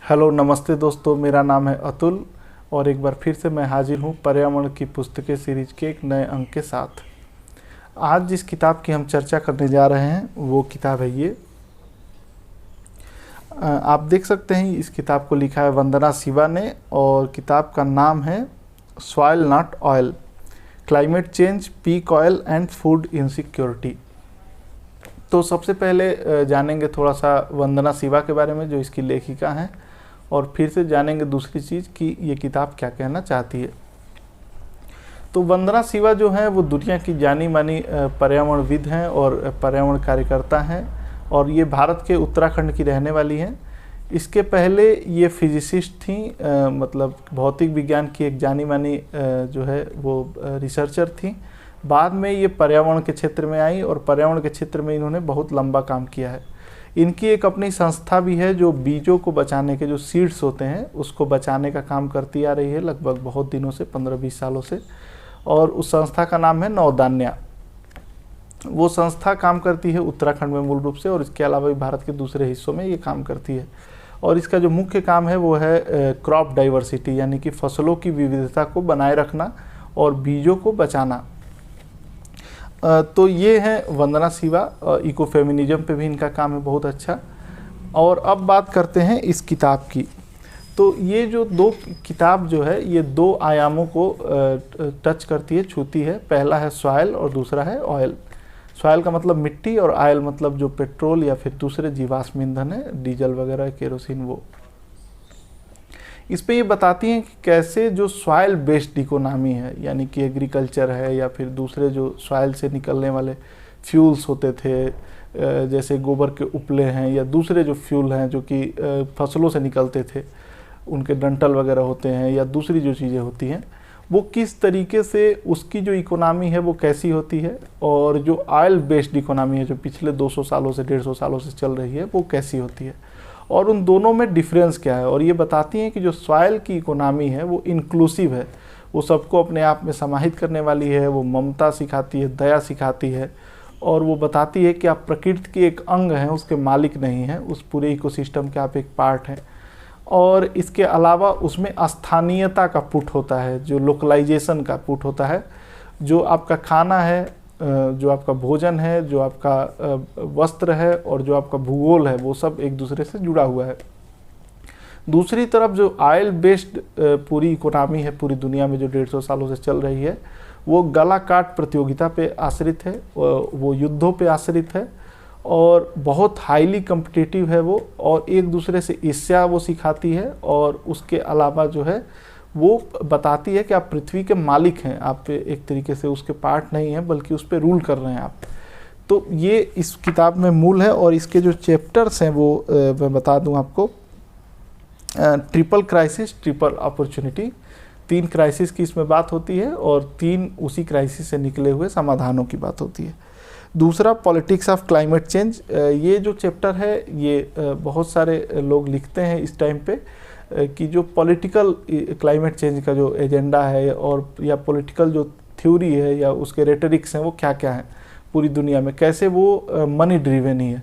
Hello नमस्ते दोस्तों, मेरा नाम है अतुल और एक बार फिर से मैं हाजिर हूँ पर्यावरण की पुस्तकें सीरीज के एक नए अंक के साथ। आज जिस किताब की हम चर्चा करने जा रहे हैं वो किताब है ये। आप देख सकते हैं इस किताब को लिखा है वंदना शिवा ने और किताब का नाम है soil not oil, climate change, peak oil and food insecurity. तो सबसे पहले जानेंगे थोड़ा सा वंदना शिवा के बारे में जो इसकी लेखिका हैं, और फिर से जानेंगे दूसरी चीज़ कि ये किताब क्या कहना चाहती है। तो वंदना शिवा जो है वो दुनिया की जानी मानी पर्यावरणविद हैं और पर्यावरण कार्यकर्ता हैं और ये भारत के उत्तराखंड की रहने वाली हैं। इसके पहले ये फिजिसिस्ट थी, मतलब भौतिक विज्ञान की एक जानी मानी जो है वो रिसर्चर थी। बाद में ये पर्यावरण के क्षेत्र में आई और पर्यावरण के क्षेत्र में इन्होंने बहुत लंबा काम किया है। इनकी एक अपनी संस्था भी है जो बीजों को बचाने के, जो सीड्स होते हैं उसको बचाने का काम करती आ रही है लगभग बहुत दिनों से, 15-20 सालों से। और उस संस्था का नाम है नवदान्या। वो संस्था काम करती है उत्तराखंड में मूल रूप से, और इसके अलावा भी भारत के दूसरे हिस्सों में ये काम करती है। और इसका जो मुख्य काम है वो है क्रॉप डाइवर्सिटी, यानी कि फसलों की विविधता को बनाए रखना और बीजों को बचाना। तो ये है वंदना शिवा। इकोफेमिनिज्म पे भी इनका काम है बहुत अच्छा। और अब बात करते हैं इस किताब की। तो ये जो दो किताब जो है ये दो आयामों को टच करती है, छूती है। पहला है सॉइल और दूसरा है ऑयल। सॉइल का मतलब मिट्टी और ऑयल मतलब जो पेट्रोल या फिर दूसरे जीवाश्म ईंधन है, डीजल वगैरह, केरोसिन, वो। इस पे ये बताती हैं कि कैसे जो सॉइल बेस्ड इकोनॉमी है, यानी कि एग्रीकल्चर है या फिर दूसरे जो सॉइल से निकलने वाले फ्यूल्स होते थे, जैसे गोबर के उपले हैं या दूसरे जो फ्यूल हैं जो कि फसलों से निकलते थे, उनके डंठल वगैरह होते हैं या दूसरी जो चीज़ें होती हैं, वो किस तरीके से उसकी जो इकोनॉमी है वो कैसी होती है, और जो ऑयल बेस्ड इकोनॉमी है जो पिछले 200 सालों से 150 सालों से चल रही है वो कैसी होती है, और उन दोनों में डिफरेंस क्या है। और ये बताती हैं कि जो सॉइल की इकोनॉमी है वो इंक्लूसिव है, वो सबको अपने आप में समाहित करने वाली है, वो ममता सिखाती है, दया सिखाती है, और वो बताती है कि आप प्रकृति के एक अंग हैं, उसके मालिक नहीं हैं, उस पूरे इकोसिस्टम के आप एक पार्ट हैं। और इसके अलावा उसमें स्थानीयता का पुट होता है, जो लोकलाइजेशन का पुट होता है। जो आपका खाना है, जो आपका भोजन है, जो आपका वस्त्र है और जो आपका भूगोल है, वो सब एक दूसरे से जुड़ा हुआ है। दूसरी तरफ जो ऑयल बेस्ड पूरी इकोनॉमी है पूरी दुनिया में जो 150 सालों से चल रही है, वो गला काट प्रतियोगिता पे आश्रित है, वो युद्धों पे आश्रित है और बहुत हाईली कम्पिटिटिव है वो, और एक दूसरे से ईर्ष्या वो सिखाती है। और उसके अलावा जो है वो बताती है कि आप पृथ्वी के मालिक हैं, आप एक तरीके से उसके पार्ट नहीं हैं बल्कि उस पर रूल कर रहे हैं आप। तो ये इस किताब में मूल है। और इसके जो चैप्टर्स हैं वो मैं बता दूं आपको। Triple crisis, triple opportunity, 3 crisis की इसमें बात होती है और 3 उसी क्राइसिस से निकले हुए समाधानों की बात होती है। दूसरा पॉलिटिक्स ऑफ क्लाइमेट चेंज। ये जो चैप्टर है ये बहुत सारे लोग लिखते हैं इस टाइम पे कि जो पॉलिटिकल क्लाइमेट चेंज का जो एजेंडा है और या पॉलिटिकल जो थ्योरी है या उसके रेटरिक्स हैं वो क्या क्या हैं पूरी दुनिया में, कैसे वो मनी ड्रिवन ही है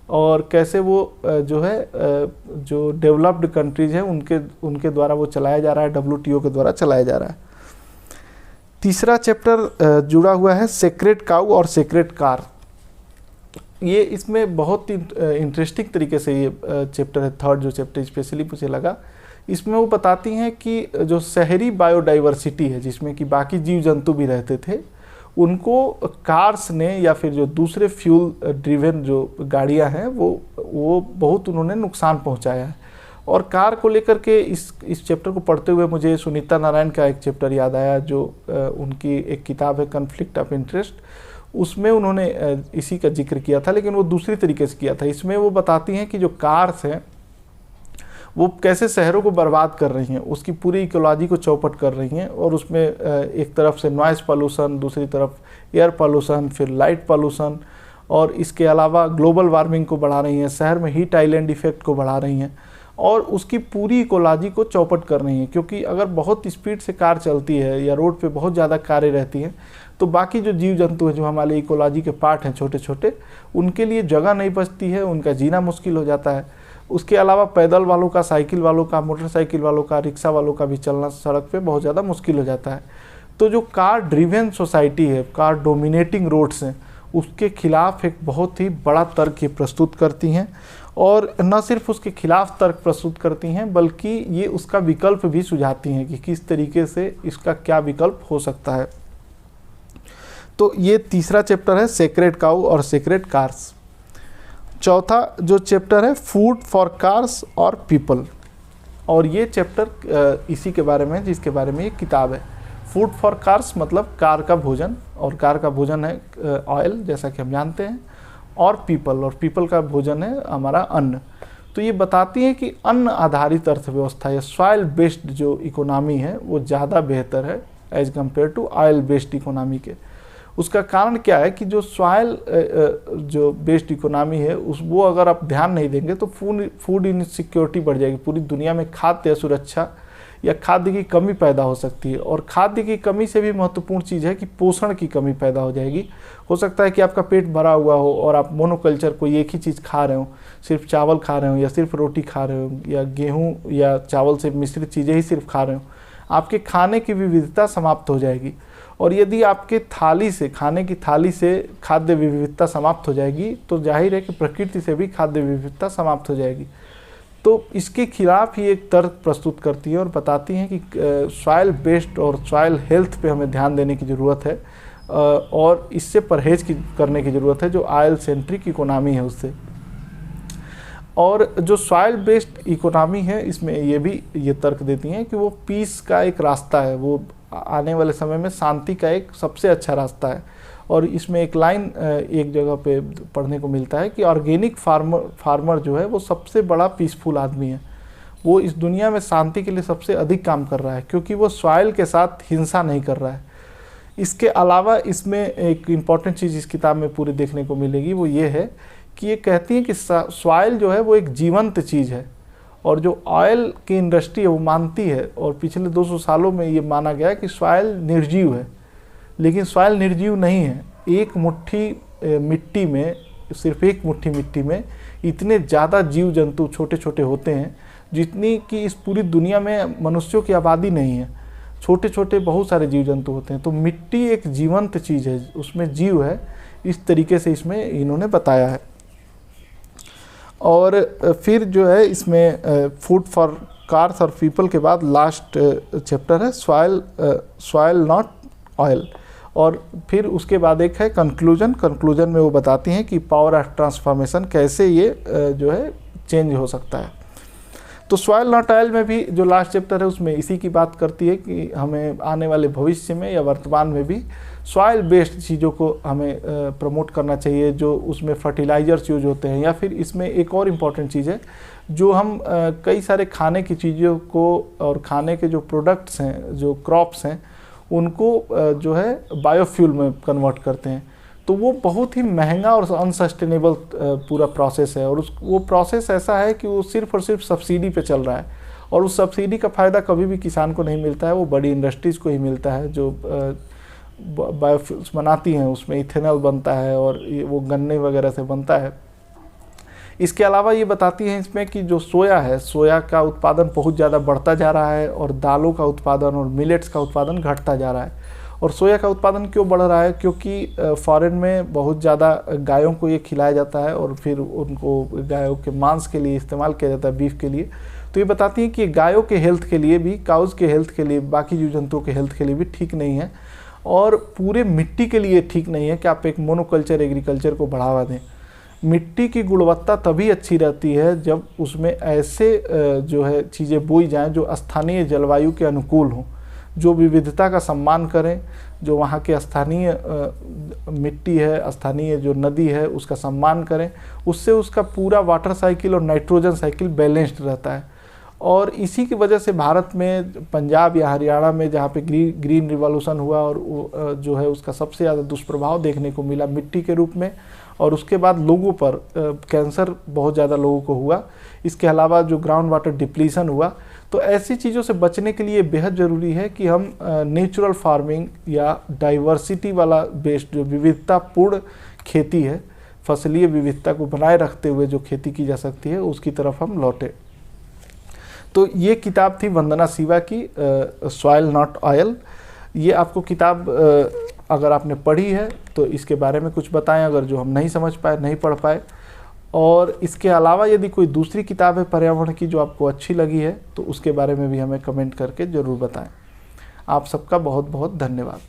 और कैसे वो जो है जो डेवलप्ड कंट्रीज हैं उनके द्वारा वो चलाया जा रहा है, WTO के द्वारा चलाया जा रहा है। तीसरा चैप्टर जुड़ा हुआ है सेक्रेड काऊ और सेक्रेड कार। ये इसमें बहुत ही इंटरेस्टिंग तरीके से ये चैप्टर है, थर्ड जो चैप्टर स्पेशली मुझे लगा। इसमें वो बताती हैं कि जो शहरी बायोडाइवर्सिटी है जिसमें कि बाकी जीव जंतु भी रहते थे, उनको कार्स ने या फिर जो दूसरे फ्यूल ड्रिवन जो गाड़ियां हैं वो बहुत उन्होंने नुकसान पहुंचाया है। और कार को लेकर के इस चैप्टर को पढ़ते हुए मुझे सुनीता नारायण का एक चैप्टर याद आया, जो उनकी एक किताब है कन्फ्लिक्ट ऑफ इंटरेस्ट। उसमें उन्होंने इसी का जिक्र किया था, लेकिन वो दूसरी तरीके से किया था। इसमें वो बताती हैं कि जो कार्स हैं वो कैसे शहरों को बर्बाद कर रही हैं, उसकी पूरी इकोलॉजी को चौपट कर रही हैं। और उसमें एक तरफ से नॉइज़ पॉल्यूशन, दूसरी तरफ एयर पॉल्यूशन, फिर लाइट पॉल्यूशन, और इसके अलावा ग्लोबल वार्मिंग को बढ़ा रही हैं, शहर में हीट आइलैंड इफेक्ट को बढ़ा रही हैं और उसकी पूरी इकोलॉजी को चौपट कर रही हैं। क्योंकि अगर बहुत स्पीड से कार चलती है या रोड पे बहुत ज़्यादा कारें रहती हैं तो बाकी जो जीव जंतु हैं जो हमारे इकोलॉजी के पार्ट हैं छोटे छोटे, उनके लिए जगह नहीं बचती है, उनका जीना मुश्किल हो जाता है। उसके अलावा पैदल वालों का, साइकिल वालों का, मोटरसाइकिल वालों का, रिक्शा वालों का भी चलना सड़क पे बहुत ज़्यादा मुश्किल हो जाता है। तो जो कार ड्रिवन सोसाइटी है, कार डोमिनेटिंग रोड्स हैं, उसके खिलाफ एक बहुत ही बड़ा तर्क ये प्रस्तुत करती हैं, और न सिर्फ उसके खिलाफ तर्क प्रस्तुत करती हैं बल्कि ये उसका विकल्प भी सुझाती हैं कि किस तरीके से इसका क्या विकल्प हो सकता है। तो ये तीसरा चैप्टर है सेक्रेड काऊ और सेक्रेड कार्स। चौथा जो चैप्टर है फूड फॉर कार्स और पीपल, और ये चैप्टर इसी के बारे में जिसके बारे में ये किताब है। फूड फॉर कार्स मतलब कार का भोजन, और कार का भोजन है ऑयल जैसा कि हम जानते हैं, और पीपल का भोजन है हमारा अन्न। तो ये बताती है कि अन्न आधारित अर्थव्यवस्था या सॉइल बेस्ड जो इकोनॉमी है वो ज़्यादा बेहतर है as compare to oil based economy के। उसका कारण क्या है कि जो सॉइल जो बेस्ड इकोनॉमी है वो अगर आप ध्यान नहीं देंगे तो फूड इनसिक्योरिटी बढ़ जाएगी। पूरी दुनिया में खाद्य सुरक्षा या खाद्य की कमी पैदा हो सकती है, और खाद्य की कमी से भी महत्वपूर्ण चीज़ है कि पोषण की कमी पैदा हो जाएगी। हो सकता है कि आपका पेट भरा हुआ हो और आप मोनोकल्चर कोई एक ही चीज़ खा रहे हो, सिर्फ चावल खा रहे हो या सिर्फ रोटी खा रहे हो या गेहूँ या चावल से मिश्रित चीज़ें ही सिर्फ खा रहे हो, आपके खाने की विविधता समाप्त हो जाएगी। और यदि आपके थाली से, खाने की थाली से खाद्य विविधता समाप्त हो जाएगी तो जाहिर है कि प्रकृति से भी खाद्य विविधता समाप्त हो जाएगी। तो इसके खिलाफ ही एक तर्क प्रस्तुत करती है और बताती हैं कि सॉइल बेस्ड और सॉइल हेल्थ पे हमें ध्यान देने की ज़रूरत है, और इससे परहेज करने की ज़रूरत है जो ऑयल सेंट्रिक इकोनॉमी है उससे। और जो सॉइल बेस्ड इकोनॉमी है इसमें ये तर्क देती हैं कि वो पीस का एक रास्ता है, वो आने वाले समय में शांति का एक सबसे अच्छा रास्ता है। और इसमें एक लाइन एक जगह पे पढ़ने को मिलता है कि ऑर्गेनिक फार्मर जो है वो सबसे बड़ा पीसफुल आदमी है, वो इस दुनिया में शांति के लिए सबसे अधिक काम कर रहा है क्योंकि वो सॉइल के साथ हिंसा नहीं कर रहा है। इसके अलावा इसमें एक इम्पॉर्टेंट चीज़ इस किताब में पूरी देखने को मिलेगी, वो ये है कि ये कहती है कि सॉइल जो है वो एक जीवंत चीज़ है, और जो ऑयल की इंडस्ट्री है वो मानती है, और पिछले 200 सालों में ये माना गया है कि सॉइल निर्जीव है, लेकिन सॉइल निर्जीव नहीं है। एक मुट्ठी मिट्टी में, सिर्फ एक मुट्ठी मिट्टी में इतने ज़्यादा जीव जंतु छोटे छोटे होते हैं जितनी कि इस पूरी दुनिया में मनुष्यों की आबादी नहीं है। छोटे छोटे बहुत सारे जीव जंतु होते हैं। तो मिट्टी एक जीवंत चीज़ है, उसमें जीव है, इस तरीके से इसमें इन्होंने बताया है। और फिर जो है इसमें फूड फॉर कार्स और पीपल के बाद लास्ट चैप्टर है सॉइल नॉट ऑयल, और फिर उसके बाद एक है कंक्लूजन में वो बताती हैं कि पावर ऑफ ट्रांसफॉर्मेशन कैसे ये जो है चेंज हो सकता है। तो सॉइल नॉट ऑयल में भी जो लास्ट चैप्टर है उसमें इसी की बात करती है कि हमें आने वाले भविष्य में या वर्तमान में भी सॉइल बेस्ड चीज़ों को हमें प्रमोट करना चाहिए, जो उसमें फर्टिलाइजर्स यूज होते हैं, या फिर इसमें एक और इम्पॉर्टेंट चीज़ है जो हम कई सारे खाने की चीज़ों को और खाने के जो प्रोडक्ट्स हैं, जो क्रॉप्स हैं, उनको जो है बायोफ्यूल में कन्वर्ट करते हैं। तो वो बहुत ही महंगा और अनसस्टेनेबल पूरा प्रोसेस है, और वो प्रोसेस ऐसा है कि वो सिर्फ और सिर्फ सब्सिडी पे चल रहा है, और उस सब्सिडी का फ़ायदा कभी भी किसान को नहीं मिलता है, वो बड़ी इंडस्ट्रीज़ को ही मिलता है जो बायोफ्यूल्स बनाती हैं। उसमें इथेनॉल बनता है और वो गन्ने वगैरह से बनता है। इसके अलावा ये बताती हैं इसमें कि जो सोया है, सोया का उत्पादन बहुत ज़्यादा बढ़ता जा रहा है, और दालों का उत्पादन और मिलेट्स का उत्पादन घटता जा रहा है। और सोया का उत्पादन क्यों बढ़ रहा है? क्योंकि फॉरेन में बहुत ज़्यादा गायों को ये खिलाया जाता है और फिर उनको गायों के मांस के लिए इस्तेमाल किया जाता है, बीफ के लिए। तो ये बताती हैं कि गायों के हेल्थ के लिए भी, काउज़ के हेल्थ के लिए, बाकी जीव जंतुओं के हेल्थ के लिए भी ठीक नहीं है, और पूरे मिट्टी के लिए ठीक नहीं है कि आप एक मोनोकल्चर एग्रीकल्चर को बढ़ावा दें। मिट्टी की गुणवत्ता तभी अच्छी रहती है जब उसमें ऐसे जो है चीज़ें बोई जाएं जो स्थानीय जलवायु के अनुकूल हों, जो विविधता का सम्मान करें, जो वहाँ के स्थानीय मिट्टी है, स्थानीय जो नदी है उसका सम्मान करें। उससे उसका पूरा वाटर साइकिल और नाइट्रोजन साइकिल बैलेंस्ड रहता है। और इसी की वजह से भारत में, पंजाब या हरियाणा में जहाँ पे ग्रीन रिवॉल्यूशन हुआ, और जो है उसका सबसे ज़्यादा दुष्प्रभाव देखने को मिला मिट्टी के रूप में, और उसके बाद लोगों पर कैंसर बहुत ज़्यादा लोगों को हुआ। इसके अलावा जो ग्राउंड वाटर डिप्लीशन हुआ। तो ऐसी चीज़ों से बचने के लिए बेहद ज़रूरी है कि हम नेचुरल फार्मिंग या डाइवर्सिटी वाला बेस्ड, जो विविधतापूर्ण खेती है, फसलीय विविधता को बनाए रखते हुए जो खेती की जा सकती है उसकी तरफ हम लौटे। तो ये किताब थी वंदना शिवा की सॉइल नॉट ऑयल। ये आपको किताब अगर आपने पढ़ी है तो इसके बारे में कुछ बताएं, अगर जो हम नहीं समझ पाए, नहीं पढ़ पाए। और इसके अलावा यदि कोई दूसरी किताब है पर्यावरण की जो आपको अच्छी लगी है तो उसके बारे में भी हमें कमेंट करके ज़रूर बताएं। आप सबका बहुत बहुत धन्यवाद।